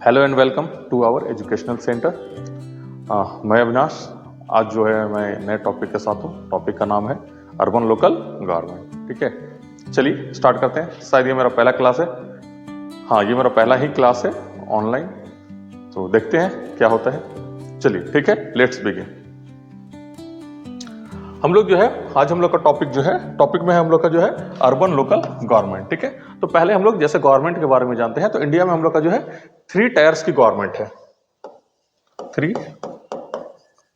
Hello and welcome to our educational centre. मैं अविनाश। आज जो है मैं नए टॉपिक के साथ हूँ। टॉपिक का नाम है अर्बन लोकल गवर्नमेंट। ठीक है, चलिए स्टार्ट करते हैं। शायद ये मेरा पहला क्लास है। हाँ, ये मेरा पहला ही क्लास है ऑनलाइन, तो देखते हैं क्या होता है। चलिए ठीक है, लेट्स बिगिन। हम लोग जो है आज हम लोग का टॉपिक में है हम लोग का जो है अर्बन लोकल गवर्नमेंट। ठीक है, तो पहले हम लोग जैसे गवर्नमेंट के बारे में जानते हैं, तो इंडिया में हम लोग का जो है 3 टायर्स की गवर्नमेंट है। 3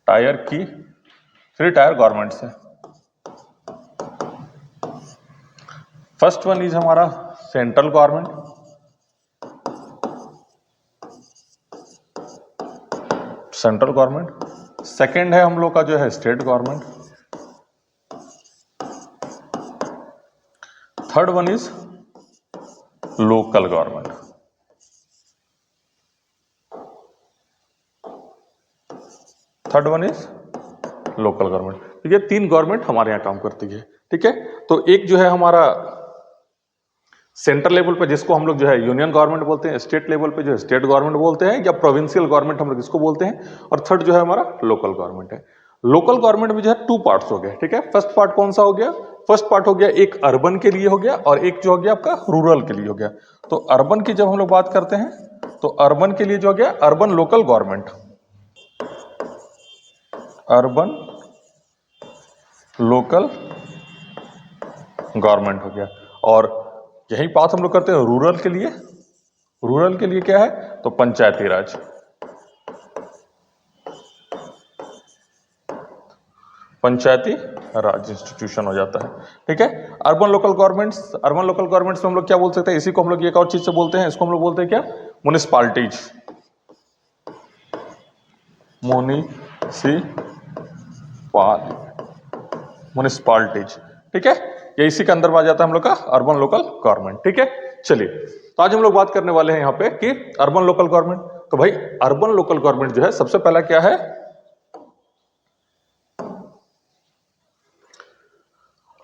टायर गवर्नमेंट्स है। फर्स्ट वन इज हमारा सेंट्रल गवर्नमेंट, सेकंड है हम लोग का जो है state government, third one is local government. Local government. तो ये 3 गवर्नमेंट हमारे यहाँ काम करती है। ठीक है, तो एक जो है हमारा सेंट्रल लेवल पे जिसको हम लोग जो है यूनियन गवर्नमेंट बोलते हैं, स्टेट लेवल पे जो है स्टेट गवर्नमेंट बोलते हैं या प्रोविंशियल गवर्नमेंट हम लोग इसको बोलते हैं, और थर्ड जो है हमारा लोकल गवर्नमेंट है। लोकल गवर्नमेंट में जो है 2 पार्ट्स हो गए। ठीक है, फर्स्ट पार्ट कौन सा हो गया? फर्स्ट पार्ट हो गया एक अर्बन के लिए हो गया और एक जो हो गया आपका रूरल के लिए हो गया। तो अर्बन की जब हम लोग बात करते हैं तो अर्बन के लिए जो हो गया urban local government, urban local government हो गया। और यही बात हम लोग करते हैं रूरल के लिए। रूरल के लिए क्या है? तो पंचायती राज। इंस्टीट्यूशन हो जाता है। ठीक है, अर्बन लोकल गवर्नमेंट्स में हम लोग क्या बोल सकते हैं? इसी को हम लोग एक और चीज से बोलते हैं, इसको हम लोग बोलते हैं क्या? म्युनिसिपालिटीज। म्युनिसिपालिटीज। ठीक है, ये इसी के अंदर आ जाता है हम लोग का अर्बन लोकल गवर्नमेंट। ठीक है, चलिए तो आज हम लोग बात करने वाले हैं यहाँ पे कि अर्बन लोकल गवर्नमेंट। तो भाई अर्बन लोकल गवर्नमेंट जो है सबसे पहला क्या है?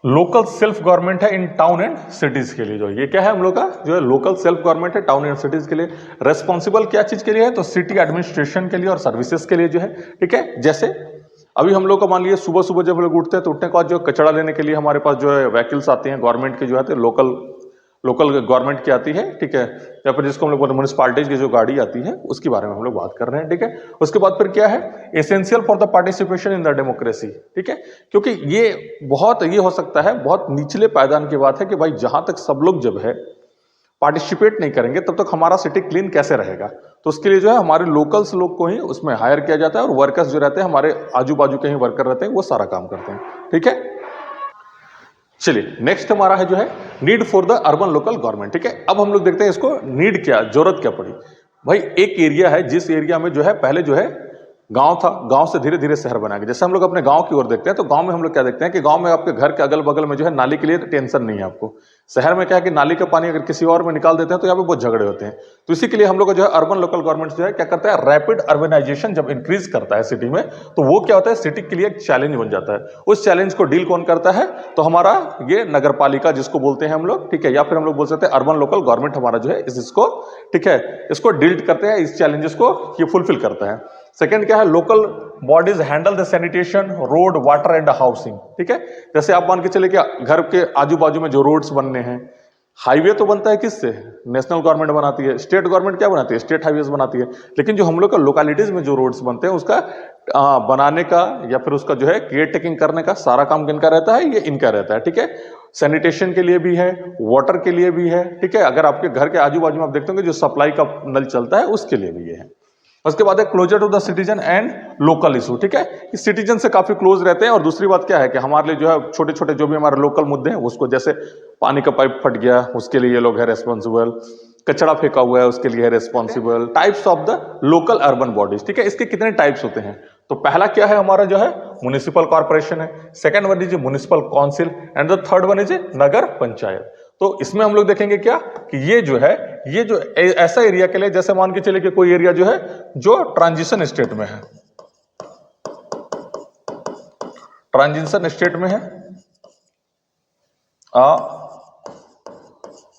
लोकल सेल्फ गवर्नमेंट है इन टाउन एंड सिटीज के लिए। जो ये क्या है हम लोग का जो है लोकल सेल्फ गवर्नमेंट है टाउन एंड सिटीज के लिए। रेस्पॉन्सिबल क्या चीज के लिए है? तो सिटी एडमिनिस्ट्रेशन के लिए और सर्विसेज के लिए जो है। ठीक है, जैसे अभी हम लोग का मान लीजिए सुबह सुबह जब लोग उठते हैं तो उठने के बाद जो कचरा लेने के लिए हमारे पास जो है व्हीकल्स आती हैं गवर्नमेंट की, जो है लोकल गवर्नमेंट की आती है। ठीक है, या फिर जिसको हम लोग म्युनिसिपालिटीज की जो गाड़ी आती है उसके बारे में हम लोग बात कर रहे हैं। ठीक है, उसके बाद फिर क्या है? Essential for the participation in the democracy. ठीक है, क्योंकि ये हो सकता है बहुत निचले पायदान की बात है कि भाई जहां तक सब लोग जब है पार्टिसिपेट नहीं करेंगे तब तक हमारा सिटी क्लीन कैसे रहेगा। तो उसके लिए जो है हमारे लोकल्स लोग को ही उसमें हायर किया जाता है और वर्कर्स जो रहते हैं हमारे आजू बाजू के ही वर्कर रहते हैं, वो सारा काम करते हैं। ठीक है, चलिए नेक्स्ट हमारा है जो है need for the urban local government. ठीक है, अब हम लोग देखते हैं इसको नीड क्या, जरूरत क्या पड़ी। भाई एक एरिया है जिस एरिया में जो है पहले जो है गांव था, गांव से धीरे धीरे शहर बना गया। जैसे हम लोग अपने गांव की ओर देखते हैं तो गांव में हम लोग क्या देखते हैं कि गांव में आपके घर के अगल बगल में जो है नाली के लिए टेंशन नहीं है आपको। शहर में क्या है कि नाली का पानी अगर किसी और में निकाल देते हैं तो यहाँ पे बहुत झगड़े होते हैं। तो इसी के लिए हम लोग का जो है अर्बन लोकल गवर्नमेंट जो है क्या करता है? रैपिड अर्बनाइजेशन जब इंक्रीज करता है सिटी में तो वो क्या होता है? सिटी के लिए एक चैलेंज बन जाता है। उस चैलेंज को डील कौन करता है? तो हमारा ये नगर पालिका जिसको बोलते हैं हम लोग। ठीक है, या फिर हम लोग बोल सकते हैं अर्बन लोकल गवर्नमेंट हमारा जो है इसको, ठीक है, इसको डील करते हैं, इस चैलेंजेस को ये फुलफिल करता है। सेकंड क्या है? Local bodies handle the sanitation, road, water and housing. ठीक है, जैसे आप मान के चले कि घर के आजू बाजू में जो रोड्स बनने हैं, हाईवे तो बनता है किससे? नेशनल गवर्नमेंट बनाती है। स्टेट गवर्नमेंट क्या बनाती है? स्टेट हाईवेज बनाती है। लेकिन जो हम लोग का लोकेलिटीज में जो रोड्स बनते हैं उसका बनाने का या फिर उसका जो है केयर टेकिंग करने का सारा काम किनका रहता है? ये इनका रहता है। ठीक है, सैनिटेशन के लिए भी है, वाटर के लिए भी है। ठीक है, अगर आपके घर के आजू बाजू में आप देखते होंगे जो सप्लाई का नल चलता है उसके लिए भी ये है। उसके बाद है closer to the citizen and local issue. ठीक है, इस सिटीजन से काफी क्लोज रहते हैं। और दूसरी बात क्या है कि हमारे लिए जो है छोटे छोटे जो भी हमारे लोकल मुद्दे हैं उसको, जैसे पानी का पाइप फट गया उसके लिए ये लोग है रेस्पॉन्सिबल, कचरा फेंका हुआ है उसके लिए है responsible. Types of the local urban bodies. ठीक है, इसके कितने टाइप्स होते हैं? तो पहला क्या है हमारा जो है म्युनिसिपल कॉर्पोरेशन है, second one is municipal council and the third one is nagar panchayat. तो इसमें हम लोग देखेंगे क्या कि ये जो ऐसा एरिया के लिए, जैसे मान के चले कि कोई एरिया जो है जो ट्रांजिशन स्टेट में है,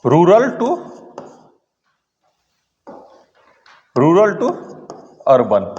रूरल रूरल टू अर्बन,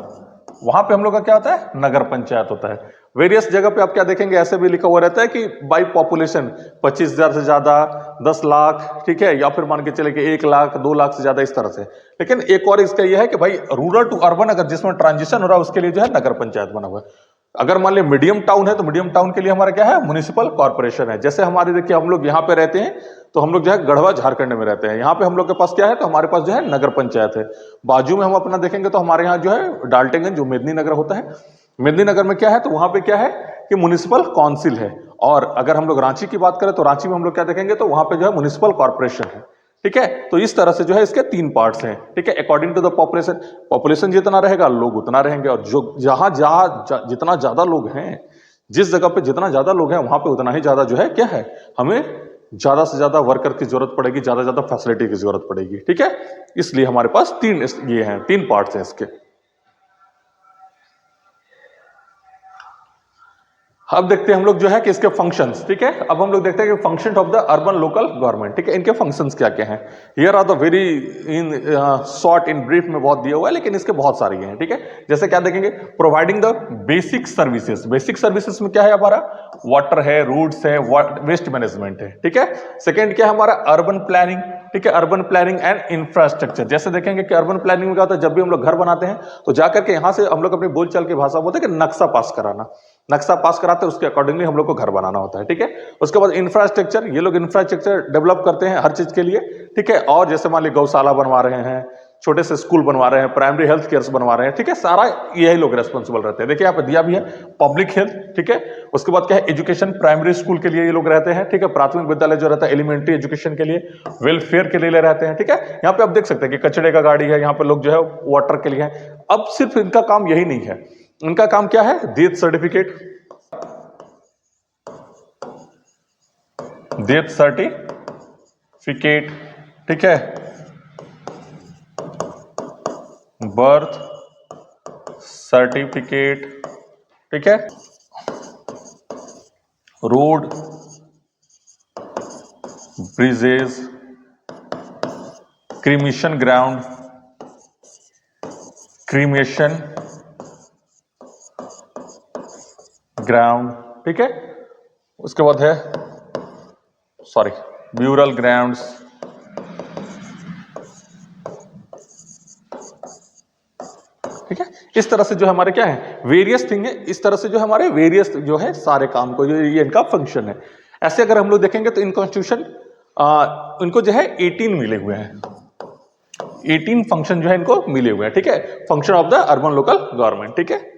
वहां पे हम लोग का क्या होता है, नगर पंचायत होता है। वेरियस जगह पे आप क्या देखेंगे, ऐसे भी लिखा हुआ रहता है कि बाई पॉपुलेशन 25,000 से ज्यादा, 10 लाख, ठीक है, या फिर मान के चले कि 1 लाख, 2 लाख से ज्यादा, इस तरह से। लेकिन एक और इसका यह है कि भाई रूरल टू अर्बन अगर जिसमें ट्रांजिशन हो रहा है उसके लिए जो है नगर पंचायत बना हुआ है। अगर मान लिया मीडियम टाउन है तो मीडियम टाउन के लिए हमारा क्या है, म्युनिसिपल कॉर्पोरेशन है। जैसे हमारे देखिए हम लोग यहाँ पे रहते हैं तो हम लोग जो है गढ़वा झारखंड में रहते हैं, यहाँ पे हम लोग के पास क्या है, तो हमारे पास जो है नगर पंचायत है। बाजू में हम अपना देखेंगे तो हमारे यहाँ जो है डाल्टनगंज जो मेदिनीनगर होता है, मेदिनीनगर में क्या है, तो वहां पे क्या है कि म्युनिसिपल काउंसिल है। और अगर हम लोग रांची की बात करें तो रांची में हम लोग क्या देखेंगे, तो वहां पे जो है म्युनिसिपल कॉर्पोरेशन है। ठीक है, तो इस तरह से जो है इसके 3 पार्ट्स हैं। ठीक है, according to the population, population जितना रहेगा लोग उतना रहेंगे, और जो जहां जहां जितना ज्यादा लोग हैं, जिस जगह पे जितना ज्यादा लोग हैं वहां पे उतना ही ज्यादा जो है क्या है, हमें ज्यादा से ज्यादा वर्कर की जरूरत पड़ेगी, ज्यादा से ज्यादा फैसिलिटी की जरूरत पड़ेगी। ठीक है, इसलिए हमारे पास 3 ये हैं, 3 पार्ट्स हैं इसके। अब देखते हैं हम लोग जो है कि इसके फंक्शंस। ठीक है, अब हम लोग देखते हैं कि function of the urban local government. ठीक है, इनके फंक्शंस क्या क्या हैं, here are the very in short in brief में बहुत दिया हुआ है, लेकिन इसके बहुत सारे हैं। ठीक है, जैसे क्या देखेंगे, providing the basic services. Basic services में क्या है हमारा, वाटर है, रोड्स है, वेस्ट मैनेजमेंट है। ठीक है, सेकेंड क्या है हमारा, अर्बन प्लानिंग। ठीक है, अर्बन प्लानिंग एंड इंफ्रास्ट्रक्चर। जैसे देखेंगे कि अर्बन प्लानिंग में क्या होता है, जब भी हम लोग घर बनाते हैं तो जाकर के यहां से हम लोग अपनी बोलचाल की भाषा बोलते हैं कि नक्शा पास कराना, नक्शा पास कराते हैं, उसके अकॉर्डिंगली हम लोग को घर बनाना होता है। ठीक है, उसके बाद इंफ्रास्ट्रक्चर, ये लोग इंफ्रास्ट्रक्चर डेवलप करते हैं हर चीज के लिए। ठीक है, और जैसे मान ली गौशाला बनवा रहे हैं, छोटे से स्कूल बनवा रहे हैं, प्राइमरी हेल्थ केयर बनवा रहे हैं। ठीक है, सारा यही लोग रेस्पॉन्सिबल रहते हैं। देखिए यहाँ पे दिया भी है पब्लिक हेल्थ। ठीक है, उसके बाद क्या है, एजुकेशन, प्राइमरी स्कूल के लिए ये लोग रहते हैं। ठीक है, प्राथमिक विद्यालय जो रहता है एलिमेंट्री एजुकेशन के लिए, वेलफेयर के लिए रहते हैं। ठीक है, यहाँ पे आप देख सकते हैं कि कचड़े का गाड़ी है, यहाँ पे लोग जो है वाटर के लिए है। अब सिर्फ इनका काम यही नहीं है, इनका काम क्या है, डेथ सर्टिफिकेट, डेथ सर्टिफिकेट, ठीक है, बर्थ सर्टिफिकेट, ठीक है, road, bridges, cremation ground, cremation ground, ठीक है, उसके बाद है सॉरी ब्यूरल ग्राउंड्स, ठीक है। इस तरह से जो हमारे क्या है, वेरियस थिंग है, इस तरह से जो हमारे वेरियस जो है सारे काम को, ये इनका फंक्शन है। ऐसे अगर हम लोग देखेंगे तो इन कॉन्स्टिट्यूशन इनको जो है 18 मिले हुए हैं, 18 फंक्शन जो है इनको मिले हुए हैं। ठीक है, function of the urban local government. ठीक है,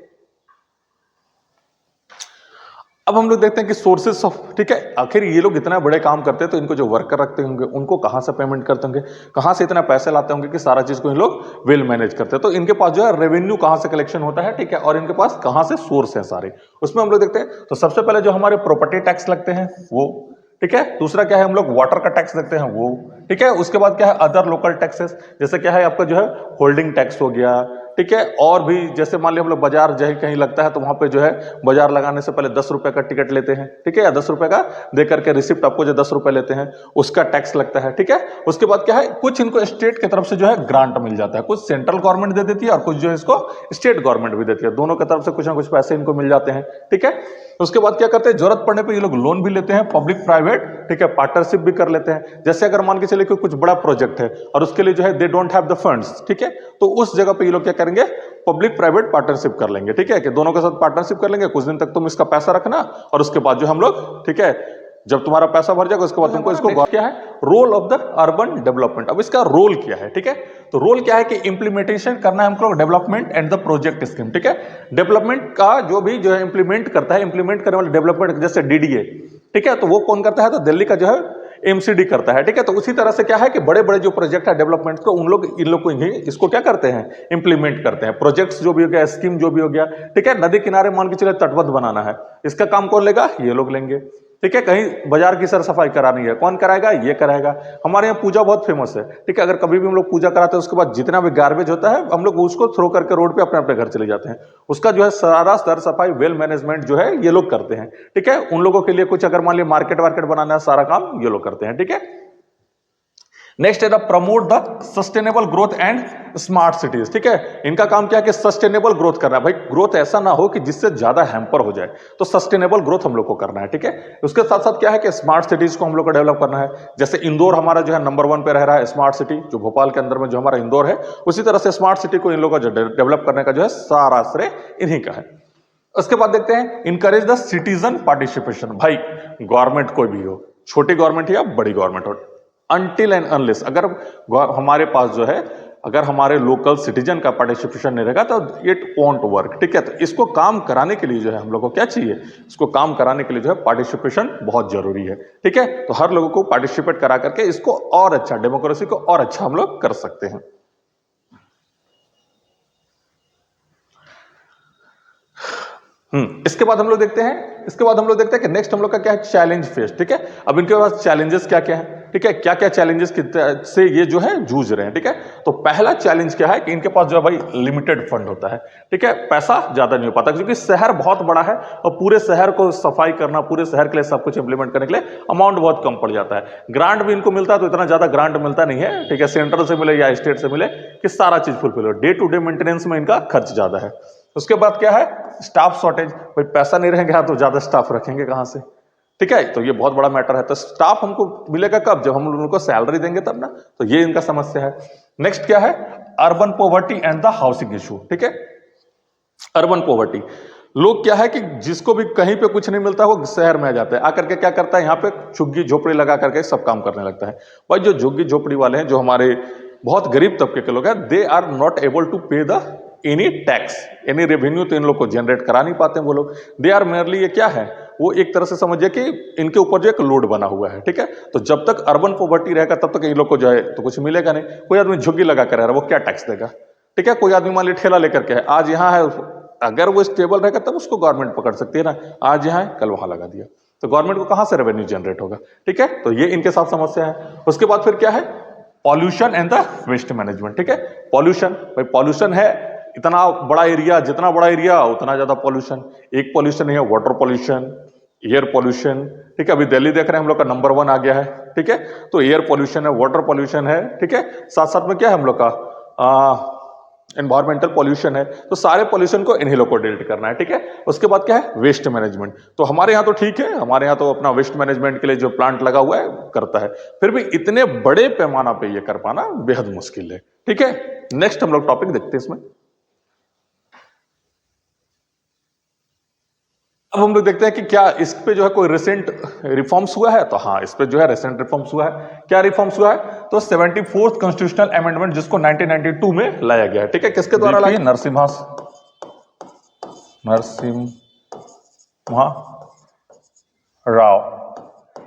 अब हम लोग देखते हैं कि सोर्सेस ऑफ, ठीक है, आखिर ये लोग इतना बड़े काम करते हैं तो इनको जो वर्कर रखते होंगे उनको कहां से पेमेंट करते होंगे, कहां से इतना पैसे लाते होंगे कि सारा चीज को इन लोग वेल मैनेज करते हैं। तो इनके पास जो है रेवेन्यू कहां से कलेक्शन होता है, ठीक है, और इनके पास कहां से सोर्स है सारे, उसमें हम लोग देखते हैं। तो सबसे पहले जो हमारे प्रॉपर्टी टैक्स लगते हैं वो, ठीक है, दूसरा क्या है, हम लोग वाटर का टैक्स देखते हैं वो, ठीक है, उसके बाद क्या है अदर लोकल टैक्सेस, जैसे क्या है आपका जो है होल्डिंग टैक्स हो गया, ठीक है, और भी जैसे मान लिया हम लोग बाजार जो है कहीं लगता है तो वहां पे जो है बाजार लगाने से पहले 10 रुपए का टिकट लेते हैं, ठीक है, या 10 रुपए का दे करके रिसिप्ट आपको जो 10 रुपए लेते हैं उसका टैक्स लगता है। ठीक है, उसके बाद क्या है, कुछ इनको स्टेट की तरफ से जो है ग्रांट मिल जाता है, कुछ सेंट्रल गवर्नमेंट दे देती है और कुछ जो है इसको स्टेट गवर्नमेंट भी देती है, दोनों की तरफ से कुछ ना कुछ पैसे इनको मिल जाते हैं। ठीक है, उसके बाद क्या करते हैं, जरूरत पड़ने पे ये लोग लोन भी लेते हैं, पब्लिक प्राइवेट, ठीक है, पार्टनरशिप भी कर लेते हैं। जैसे अगर मान के चले कि कुछ बड़ा प्रोजेक्ट है और उसके लिए जो है they don't have the funds, ठीक है, तो उस जगह पे ये लोग क्या करेंगे, पब्लिक प्राइवेट पार्टनरशिप कर लेंगे। ठीक है, कि दोनों के साथ पार्टनरशिप कर लेंगे, कुछ दिन तक तुम इसका पैसा रखना और उसके बाद जो हम लोग, ठीक है, जब तुम्हारा पैसा भर जाएगा उसके बाद तुमको इसको क्या है, role of the urban development. अब इसका रोल क्या है, ठीक है, तो रोल क्या है कि इंप्लीमेंटेशन करना है हमको, development and the project scheme. ठीक है, डेवलपमेंट का जो भी जो है इंप्लीमेंट करता है, इंप्लीमेंट करने वाले डेवलपमेंट जैसे डीडीए, ठीक है, तो वो कौन करता है, तो दिल्ली का जो है एमसीडी करता है। ठीक है, तो उसी तरह से क्या है कि बड़े बड़े जो प्रोजेक्ट है डेवलपमेंट को, उन लोग इन लोग को इसको क्या करते हैं, इंप्लीमेंट करते हैं। प्रोजेक्ट्स जो भी हो गया, स्कीम जो भी हो गया, ठीक है, नदी किनारे मान के चले तटबंध बनाना है, इसका काम कौन लेगा, ये लोग लेंगे। ठीक है, कहीं बाजार की सर सफाई करानी है, कौन कराएगा, ये कराएगा। हमारे यहाँ पूजा बहुत फेमस है, ठीक है, अगर कभी भी हम लोग पूजा कराते हैं उसके बाद जितना भी गार्बेज होता है हम लोग उसको थ्रो करके रोड पे अपने अपने घर चले जाते हैं, उसका जो है सारा सर सफाई वेल मैनेजमेंट जो है ये लोग करते हैं। ठीक है, उन लोगों के लिए कुछ अगर मान लिया मार्केट वार्केट बनाना है, सारा काम ये लोग करते हैं। ठीक है, नेक्स्ट है the promote the sustainable growth and smart cities. ठीक है, इनका काम क्या है कि सस्टेनेबल ग्रोथ करना है। भाई ग्रोथ ऐसा ना हो कि जिससे ज्यादा हैम्पर हो जाए, तो सस्टेनेबल ग्रोथ हम लोग को करना है। ठीक है, उसके साथ साथ क्या है कि स्मार्ट सिटीज को हम लोग को डेवलप करना है। जैसे इंदौर हमारा जो है नंबर 1 पे रह रहा है स्मार्ट सिटी, जो भोपाल के अंदर में जो हमारा इंदौर है, उसी तरह से स्मार्ट सिटी को इन लोगों को डेवलप करने का जो है सारा श्रेय इन्हीं का है। उसके बाद देखते हैं इनकरेज द सिटीजन पार्टिसिपेशन। भाई गवर्नमेंट कोई भी हो, छोटी गवर्नमेंट या बड़ी गवर्नमेंट हो, अनटिल एंड अनलेस अगर हमारे पास जो है, अगर हमारे लोकल सिटीजन का पार्टिसिपेशन नहीं रहेगा तो इट वोंट वर्क। ठीक है, तो इसको काम कराने के लिए जो है हम लोग को क्या चाहिए, इसको काम कराने के लिए जो है पार्टिसिपेशन बहुत जरूरी है। ठीक है, तो हर लोगों को पार्टिसिपेट करा करके इसको और अच्छा, डेमोक्रेसी को और अच्छा हम लोग कर सकते हैं। इसके बाद हम लोग देखते हैं कि नेक्स्ट हम लोग का क्या है, चैलेंज फेस। ठीक है, अब इनके पास चैलेंजेस क्या क्या है, ठीक है, क्या क्या चैलेंजेस से ये जो है जूझ रहे हैं। ठीक है, तो पहला चैलेंज क्या है कि इनके पास जो है भाई लिमिटेड फंड होता है। ठीक है, पैसा ज्यादा नहीं हो पाता क्योंकि शहर बहुत बड़ा है और पूरे शहर को सफाई करना, पूरे शहर के लिए सब कुछ इंप्लीमेंट करने के लिए अमाउंट बहुत कम पड़ जाता है। ग्रांट भी इनको मिलता है तो इतना ज्यादा ग्रांट मिलता नहीं है। ठीक है, सेंट्रल से मिले या स्टेट से मिले कि सारा चीज फुलफिल हो, डे टू डे मेंटेनेंस में इनका खर्च ज्यादा है। उसके बाद क्या है, स्टाफ शॉर्टेज। भाई पैसा नहीं रहेगा तो ज्यादा स्टाफ रखेंगे कहां से। ठीक है, तो ये बहुत बड़ा मैटर है। तो स्टाफ हमको मिलेगा कब, जब हम उनको सैलरी देंगे तब ना। तो ये इनका समस्या है। नेक्स्ट क्या है, urban poverty and the housing issue. ठीक है, अर्बन पॉवर्टी, लोग क्या है कि जिसको भी कहीं पे कुछ नहीं मिलता वो शहर में आ जाता है, आकर के क्या करता है, यहाँ पे झुग्गी झोपड़ी लगा करके सब काम करने लगता है। भाई जो झुग्गी झोपड़ी वाले हैं, जो हमारे बहुत गरीब तबके के लोग हैं, they are not able to pay the any tax, any revenue, तो इन लोग को जनरेट करा नहीं पाते हैं वो लोग। दे आर मेयरली, ये क्या है, वो एक तरह से समझिए कि इनके ऊपर जो एक लोड बना हुआ है। ठीक है, तो जब तक अर्बन पॉवर्टी रहेगा तब तक इन लोग को जो है तो कुछ मिलेगा नहीं। कोई आदमी झुग्गी लगा कर रहा है, वो क्या टैक्स देगा। ठीक है, कोई आदमी मान ली ठेला लेकर के है, आज यहाँ है, अगर वो स्टेबल रहेगा तब उसको गवर्नमेंट पकड़ सकती है ना। आज यहाँ है, कल वहां लगा दिया, तो गवर्नमेंट को कहां से रेवेन्यू जनरेट होगा। ठीक है, तो ये इनके साथ समस्या है। उसके बाद फिर क्या है, pollution and the waste management. ठीक है, पॉल्यूशन, भाई पॉल्यूशन है, इतना बड़ा एरिया, जितना बड़ा एरिया उतना ज्यादा पॉल्यूशन। एक पॉल्यूशन है वाटर पॉल्यूशन, एयर पॉल्यूशन। ठीक है, अभी दिल्ली देख रहे हैं हम लोग का नंबर 1 आ गया है। ठीक है, तो एयर पॉल्यूशन है, वाटर पॉल्यूशन है। ठीक है, साथ साथ में क्या है हम लोग का एनवायरमेंटल पॉल्यूशन है। तो सारे पॉल्यूशन को इन्हीं लोग को डील करना है। ठीक है, उसके बाद क्या है, वेस्ट मैनेजमेंट। तो हमारे यहाँ तो ठीक है, हमारे यहाँ तो अपना वेस्ट मैनेजमेंट के लिए जो प्लांट लगा हुआ है करता है, फिर भी इतने बड़े पैमाना पे ये कर पाना बेहद मुश्किल है। ठीक है, नेक्स्ट हम लोग टॉपिक देखते हैं इसमें। अब हम लोग देखते हैं कि क्या इस पे जो है कोई रिसेंट रिफॉर्म्स हुआ है। तो हाँ, इस पे जो है रिसेंट रिफॉर्म्स हुआ है। क्या रिफॉर्म्स हुआ है, तो 74th कॉन्स्टिट्यूशनल अमेंडमेंट, जिसको 1992 में लाया गया है। ठीक है, किसके द्वारा लाया, नरसिम्हा राव,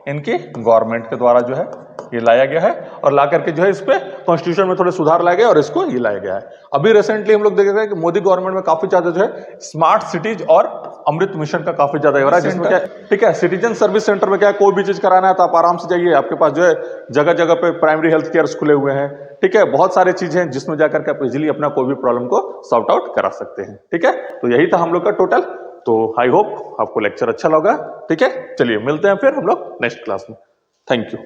इनकी गवर्नमेंट के द्वारा जो है ये लाया गया है, और ला करके जो है इस पे कॉन्स्टिट्यूशन में थोड़े सुधार लाए गए और इसको ये लाया गया है। अभी रिसेंटली हम लोग देख रहे हैं कि मोदी गवर्नमेंट में काफी ज्यादा जो है स्मार्ट सिटीज और अमृत मिशन का काफी ज्यादा हो रहा है, जिसमें क्या, ठीक है, सिटीजन सर्विस सेंटर में क्या है, कोई भी चीज कराना है तो आप आराम से जाइए, आपके पास जो है जगह जगह पे प्राइमरी हेल्थ केयर खुले हुए हैं। ठीक है, बहुत सारी चीजें हैं जिसमें जाकर के आप इजिली अपना कोई भी प्रॉब्लम को सॉर्ट आउट करा सकते हैं। ठीक है, तो यही था हम लोग का टोटल। तो आई होप आपको लेक्चर अच्छा लगा। ठीक है, चलिए मिलते हैं फिर हम लोग नेक्स्ट क्लास में। Thank you.